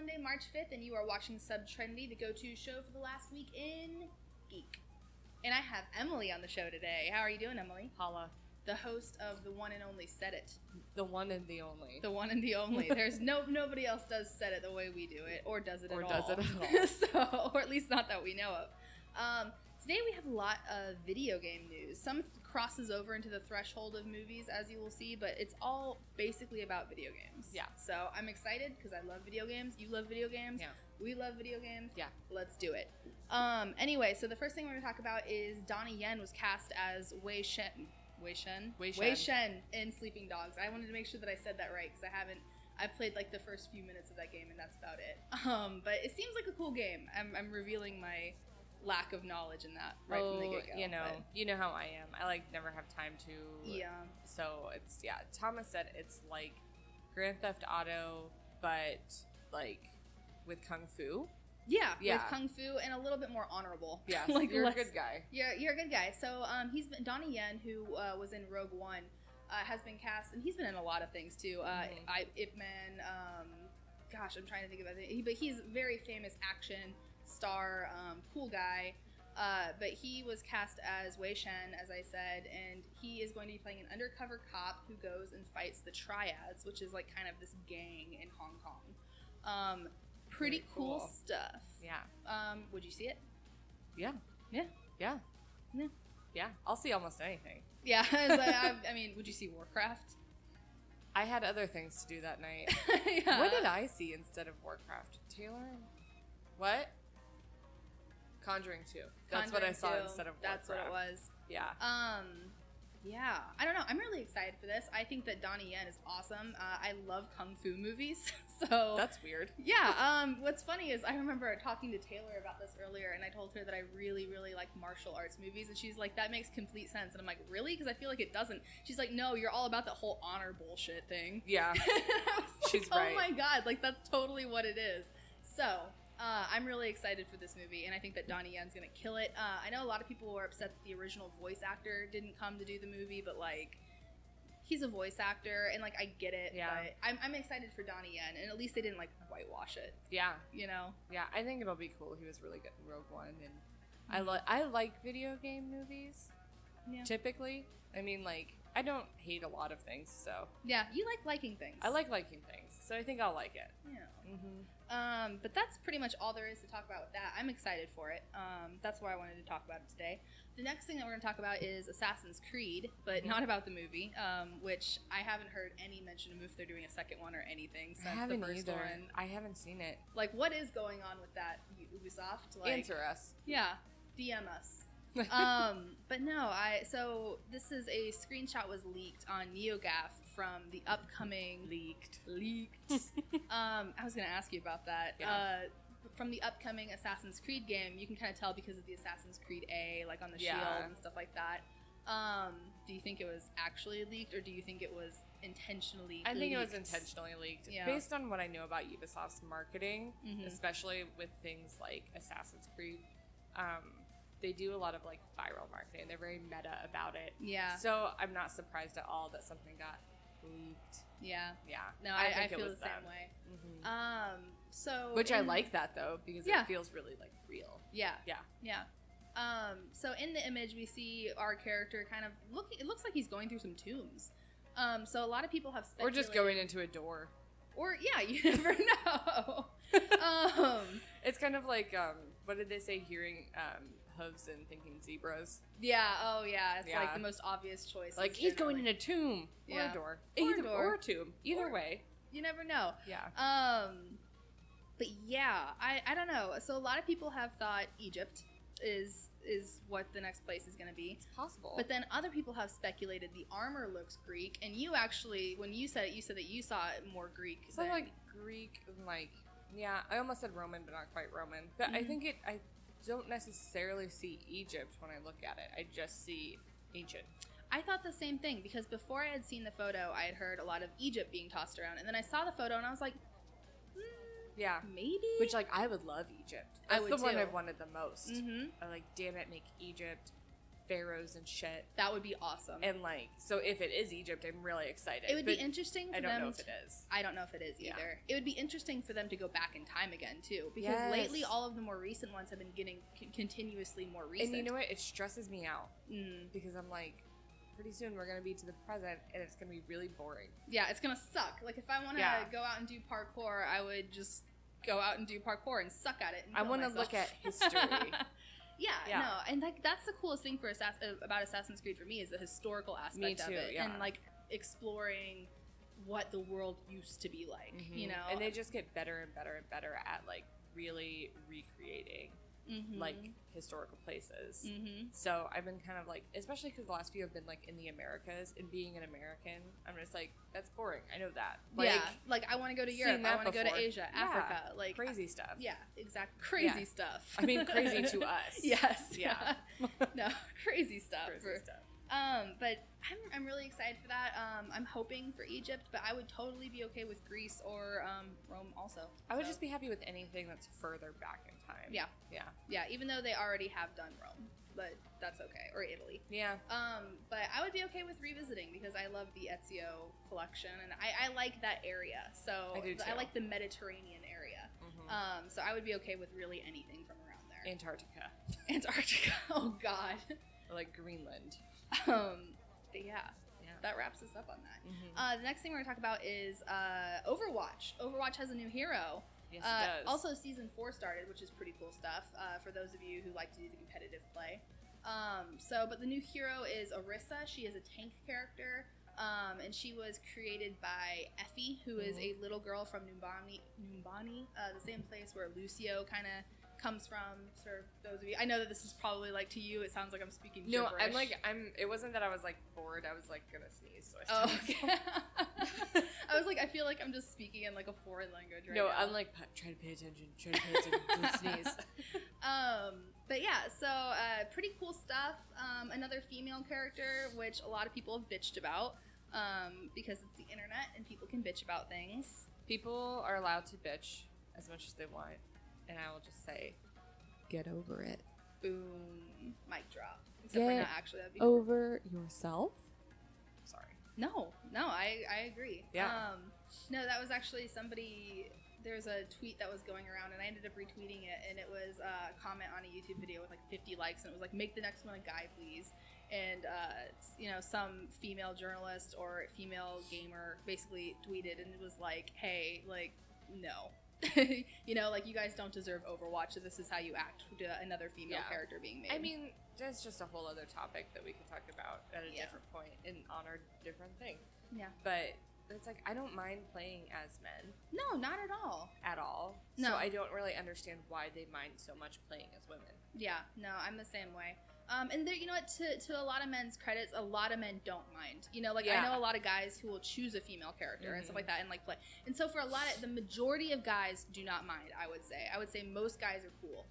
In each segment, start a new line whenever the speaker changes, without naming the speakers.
Monday, March 5th, and you are watching Subtrendy, the go-to show for the last week in geek. And I have Emily on the show today. How are you doing, Emily?
Holla.
The host of the one and only Said It.
The one and the only.
The one and the only. There's nobody else does Said It the way we do it, or does it at all.
Or does it at all.
So, or at least not that we know of. Today we have a lot of video game news. Some crosses over into the threshold of movies, as you will see, but it's all basically about video games.
Yeah.
So I'm excited because I love video games. You love video games.
Yeah.
We love video games.
Yeah.
Let's do it. Anyway, so the first thing we're going to talk about is Donnie Yen was cast as Wei Shen in Sleeping Dogs. I wanted to make sure that I said that right because I played like the first few minutes of that game and that's about it. But it seems like a cool game. I'm revealing my lack of knowledge in that from the get-go.
You know how I am. I never have time to.
Yeah.
So it's Thomas said it's like Grand Theft Auto, but like with kung fu.
Yeah, with kung fu and a little bit more honorable.
Yeah, you're a good guy.
You're a good guy. So Donnie Yen, who was in Rogue One, has been cast, and he's been in a lot of things too. Ip Man. Gosh, I'm trying to think about it. But he's a very famous action star, cool guy. But he was cast as Wei Shen, as I said, and he is going to be playing an undercover cop who goes and fights the Triads, which is like kind of this gang in Hong Kong. Pretty cool stuff.
Yeah.
Would you see it?
Yeah.
Yeah.
Yeah.
Yeah.
Yeah. I'll see almost anything.
Yeah. I mean, would you see Warcraft?
I had other things to do that night.
Yeah.
What did I see instead of Warcraft? Taylor? What? Conjuring 2. That's what I saw instead of Warcraft.
That's what it was.
Yeah.
Yeah. I don't know. I'm really excited for this. I think that Donnie Yen is awesome. I love kung fu movies. So
that's weird.
Yeah. What's funny is I remember talking to Taylor about this earlier, and I told her that I really, really like martial arts movies, and she's like, that makes complete sense. And I'm like, really? Because I feel like it doesn't. She's like, no, you're all about that whole honor bullshit thing.
Yeah. She's right.
Oh my God. Like, that's totally what it is. So I'm really excited for this movie, and I think that Donnie Yen's gonna kill it. I know a lot of people were upset that the original voice actor didn't come to do the movie, but like, he's a voice actor, and like, I get it.
Yeah.
But I'm excited for Donnie Yen, and at least they didn't like whitewash it.
Yeah.
You know.
Yeah, I think it'll be cool. He was really good in Rogue One, and I like video game movies. Yeah. Typically, I mean, like, I don't hate a lot of things, so.
Yeah, you like liking things.
I like liking things, so I think I'll like it.
Yeah. Mm-hmm. But that's pretty much all there is to talk about with that. I'm excited for it. That's why I wanted to talk about it today. The next thing that we're going to talk about is Assassin's Creed, but not about the movie, which I haven't heard any mention of if they're doing a second one or anying since the first one.
I haven't seen it.
Like, what is going on with that, Ubisoft? Like,
answer us.
Yeah, DM us. But no, so this is a screenshot was leaked on NeoGAF from the upcoming leaked. I was gonna ask you about that. Yeah. From the upcoming Assassin's Creed game, you can kind of tell because of the Assassin's Creed A, like on the shield and stuff like that. Do you think it was actually leaked, or do you think it was intentionally leaked?
I think it was intentionally leaked. Yeah. Based on what I know about Ubisoft's marketing, especially with things like Assassin's Creed, they do a lot of like viral marketing. They're very meta about it. Yeah. So I'm not surprised at all that something got leaked. Yeah. Yeah. No,
I feel the same way. Mm-hmm.
Which I like that though, because it feels really like real.
Yeah. Yeah. Yeah. So in the image we see our character kind of it looks like he's going through some tombs. So a lot lot of people have speculated.
Or just going into a door.
Or yeah, you never know.
It's kind of like what did they say? Hearing hooves and thinking zebras.
Yeah. Oh yeah. It's like the most obvious choice.
Like he's going in a tomb or a door, or a tomb. Either way,
you never know.
Yeah.
But yeah, I don't know. So a lot of people have thought Egypt is what the next place is going to be.
It's possible.
But then other people have speculated the armor looks Greek, and you actually, when you said it, you said that you saw it more Greek.
So like Greek, like I almost said Roman, but not quite Roman. But I think I don't necessarily see Egypt when I look at it. I just see ancient.
I thought the same thing because before I had seen the photo, I had heard a lot of Egypt being tossed around, and then I saw the photo and I was like,
yeah,
maybe.
Which I would love Egypt. That's the one I've wanted the most. I'm like, damn it, make Egypt pharaohs and shit.
That would be awesome.
And like, so if it is Egypt, I'm really excited.
It would be interesting for them.
I don't know if it is.
I don't know if it is either. It would be interesting for them to go back in time again too, because lately all of the more recent ones have been getting continuously more recent.
And you know what? It stresses me out because I'm like, pretty soon we're gonna be to the present, and it's gonna be really boring.
Yeah, it's gonna suck. Like if I want to go out and do parkour, I would just go out and do parkour and suck at it. And
I want to look at history.
No, and that's the coolest thing for about Assassin's Creed for me is the historical aspect of it, and like exploring what the world used to be like, you know.
And they just get better and better and better at like really recreating like historical places. So I've been kind of like, especially because the last few have been like in the Americas, and being an American, I'm just like, that's boring. I know that. Like,
like I want to go to Europe. I want to go to Asia, Africa, like
crazy stuff.
Yeah, exactly. Crazy stuff.
I mean, crazy to us.
Yes.
Yeah.
No, crazy stuff.
Crazy stuff.
But I'm really excited for that. I'm hoping for Egypt, but I would totally be okay with Greece or Rome also.
I would just be happy with anything that's further back in time.
Yeah. Even though they already have done Rome, but that's okay, or Italy.
Yeah.
But I would be okay with revisiting because I love the Ezio collection, and I like that area. So
I do too.
I like the Mediterranean area. So I would be okay with really anything from around there.
Antarctica.
Oh God.
Or like Greenland.
But yeah, that wraps us up on that. The next thing we're gonna talk about is Overwatch. Overwatch has a new hero.
Yes, it does.
Also, season 4 started, which is pretty cool stuff for those of you who like to do the competitive play. But the new hero is Orisa. She is a tank character, and she was created by Effie, who is a little girl from Numbani, the same place where Lucio kind of comes from. For those of you, I know that this is probably like to you, it sounds like I'm speaking gibberish.
No, it wasn't that I was like bored. I was like gonna sneeze, so I
okay. I was like, I feel like I'm just speaking in like a foreign language right now.
No, I'm like trying to pay attention. Don't sneeze.
But yeah, so pretty cool stuff. Another female character, which a lot of people have bitched about, because it's the internet and people can bitch about things.
People are allowed to bitch as much as they want. And I will just say, get over it.
Boom. Mic drop. Except for not actually. That'd be
over yourself? Sorry.
No, I agree.
Yeah.
No, that was actually somebody, there's a tweet that was going around, and I ended up retweeting it, and it was a comment on a YouTube video with like 50 likes, and it was like, make the next one a guy, please. And, some female journalist or female gamer basically tweeted, and it was like, hey, like, no. Like you guys don't deserve Overwatch, so this is how you act to another female character being made.
I mean, that's just a whole other topic that we can talk about at a different point and on our different thing. Yeah. But it's like, I don't mind playing as men.
No, not at all.
At all. No. So I don't really understand why they mind so much playing as women. Yeah, no, I'm the same way. And there, you know what, to a lot of men's credits, a lot of men don't mind. I know a lot of guys who will choose a female character and stuff like that and like play. And so for the majority of guys do not mind, I would say. I would say most guys are cool.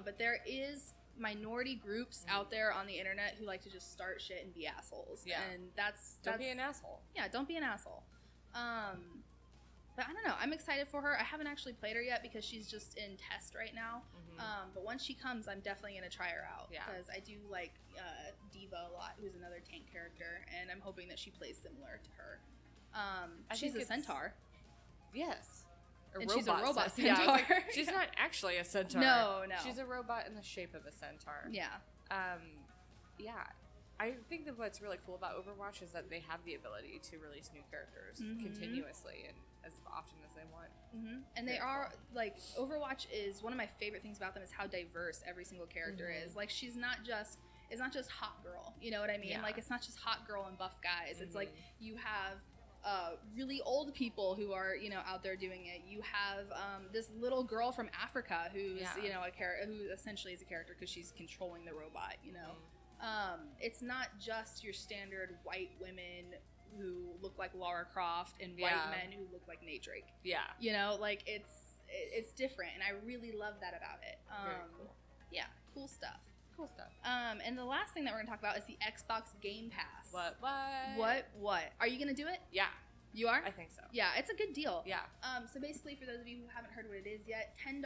But there is minority groups out there on the internet who like to just start shit and be assholes. Yeah. And that's don't be an asshole.
Yeah, don't be an asshole. But I don't know. I'm excited for her. I haven't actually played her yet because she's just in test right now. But once she comes, I'm definitely going to try her out. Yeah. Because I do like Diva a lot, who's another tank character, and I'm hoping that she plays similar to her. She's a centaur.
Yes.
She's a robot centaur.
Yeah, she's not actually a centaur.
No.
She's a robot in the shape of a centaur. Yeah. I think that what's really cool about Overwatch is that they have the ability to release new characters continuously and as often as they want. And they are, like, Overwatch is, one of my favorite things about them is how diverse every single character is. Like, it's not just hot girl, you know what I mean? Yeah. Like, it's not just hot girl and buff guys. It's like, you have really old people who are, out there doing it. You have this little girl from Africa who's, who essentially is a character because she's controlling the robot, it's not just your standard white women who look like Lara Croft and white men who look like Nate Drake. Yeah. It's different, and I really love that about it. Very cool. Yeah, cool stuff. Cool stuff. And the last thing that we're going to talk about is the Xbox Game Pass. What? Are you going to do it? Yeah. You are? I think so.
Yeah, it's a good deal. Yeah. So basically, for those of you who haven't heard what it is yet, $10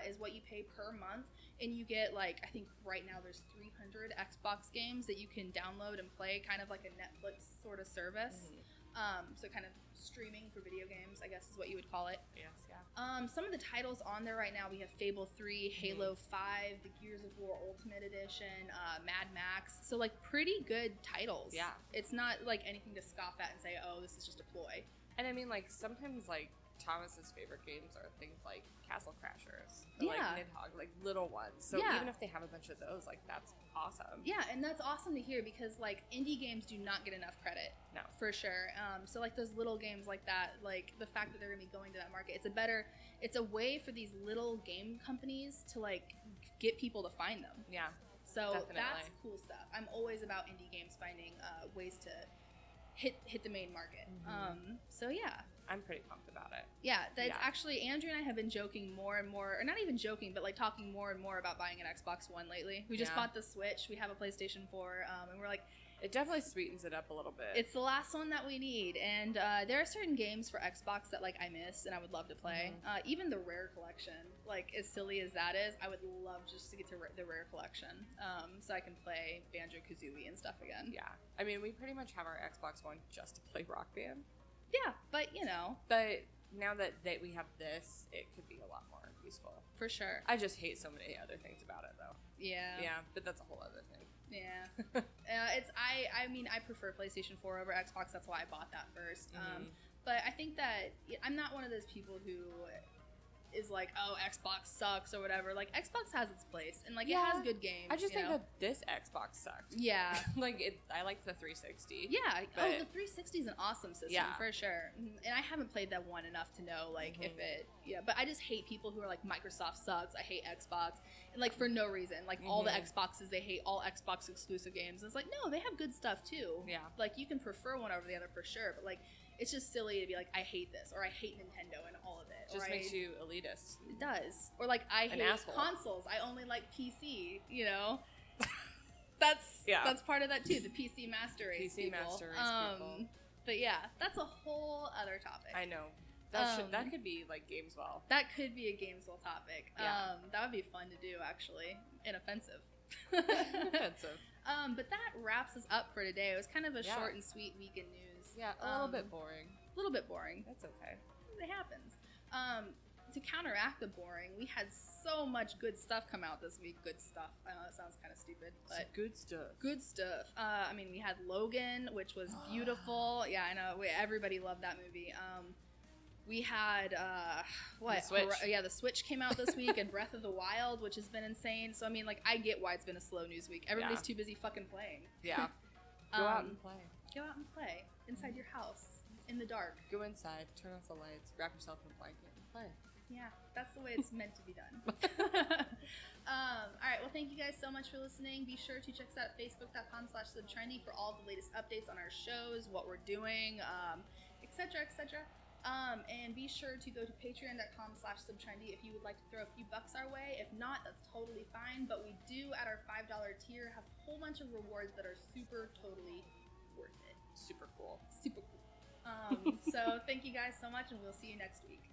is what you pay per month. and you get like, I think right now there's 300 Xbox games that you can download and play, kind of like a Netflix sort of service. So kind of streaming for video games, I guess is what you would call it.
Yes, yeah.
Some of the titles on there right now, we have Fable 3, Halo 5, the Gears of War Ultimate Edition, Mad Max. So like pretty good titles.
Yeah.
It's not like anything to scoff at and say, oh, this is just a ploy. And
I mean, like, sometimes like Thomas's favorite games are things like Castle Crashers, or, like Nidhogg, like little ones. So even if they have a bunch of those, like, that's awesome.
Yeah, and that's awesome to hear because like indie games do not get enough credit.
No,
for sure. So like those little games like that, like the fact that they're gonna be going to that market, it's a way for these little game companies to like get people to find them.
Yeah.
So
definitely.
That's cool stuff. I'm always about indie games finding ways to hit the main market. So yeah.
I'm pretty pumped about it.
Yeah, that's actually, Andrew and I have been joking more and more, or not even joking, but like talking more and more about buying an Xbox One lately. We just bought the Switch. We have a PlayStation 4, and we're like,
it definitely sweetens it up a little bit.
It's the last one that we need, and there are certain games for Xbox that like I miss and I would love to play. Even the Rare Collection, like as silly as that is, I would love just to get to the Rare Collection, so I can play Banjo-Kazooie and stuff again.
Yeah, I mean, we pretty much have our Xbox One just to play Rock Band.
Yeah, but you know.
But now that we have this, it could be a lot more useful.
For sure.
I just hate so many other things about it, though.
Yeah.
Yeah, but that's a whole other thing.
Yeah. I mean, I prefer PlayStation 4 over Xbox. That's why I bought that first. But I think that I'm not one of those people who is like, oh, Xbox sucks or whatever. Like, Xbox has its place, and like it has good games.
I just think that this Xbox sucked.
Yeah.
Like I like the 360.
Yeah. Oh, the 360 is an awesome system for sure. And I haven't played that one enough to know like if it. Yeah. But I just hate people who are like, Microsoft sucks. I hate Xbox, and like for no reason. Like all the Xboxes, they hate all Xbox exclusive games. And it's like, no, they have good stuff too.
Yeah.
Like you can prefer one over the other for sure, but like. It's just silly to be like, I hate this, or I hate Nintendo and all of it.
Just makes you elitist.
It does. Or like, I hate consoles. I only like PC, you know? That's part of that too, the PC master race people. People. But yeah, that's a whole other topic.
I know. That could be like Gameswell.
That could be a Gameswell topic.
Yeah.
That would be fun to do, actually. Inoffensive.
Offensive.
But that wraps us up for today. It was kind of a short and sweet week in news.
Yeah, a little bit boring.
A little bit boring.
That's okay.
It happens. To counteract the boring, we had so much good stuff come out this week. Good stuff. I know that sounds kind of stupid, but
good stuff.
Good stuff. I mean, we had Logan, which was beautiful. Yeah, I know. Everybody loved that movie. We had what?
The Switch.
The Switch came out this week, and Breath of the Wild, which has been insane. So I mean, like, I get why it's been a slow news week. Everybody's too busy fucking playing.
Yeah. Go out and play.
Go out and play inside your house in the dark.
Go inside, turn off the lights, wrap yourself in a blanket, and play.
Yeah, that's the way it's meant to be done. All right, well, thank you guys so much for listening. Be sure to check us out at facebook.com/subtrendy for all the latest updates on our shows, what we're doing, etc., etc. And be sure to go to patreon.com/subtrendy if you would like to throw a few bucks our way. If not, that's totally fine. But we do, at our $5 tier, have a whole bunch of rewards that are super, totally worth it.
Super cool.
Super cool. So thank you guys so much, and we'll see you next week.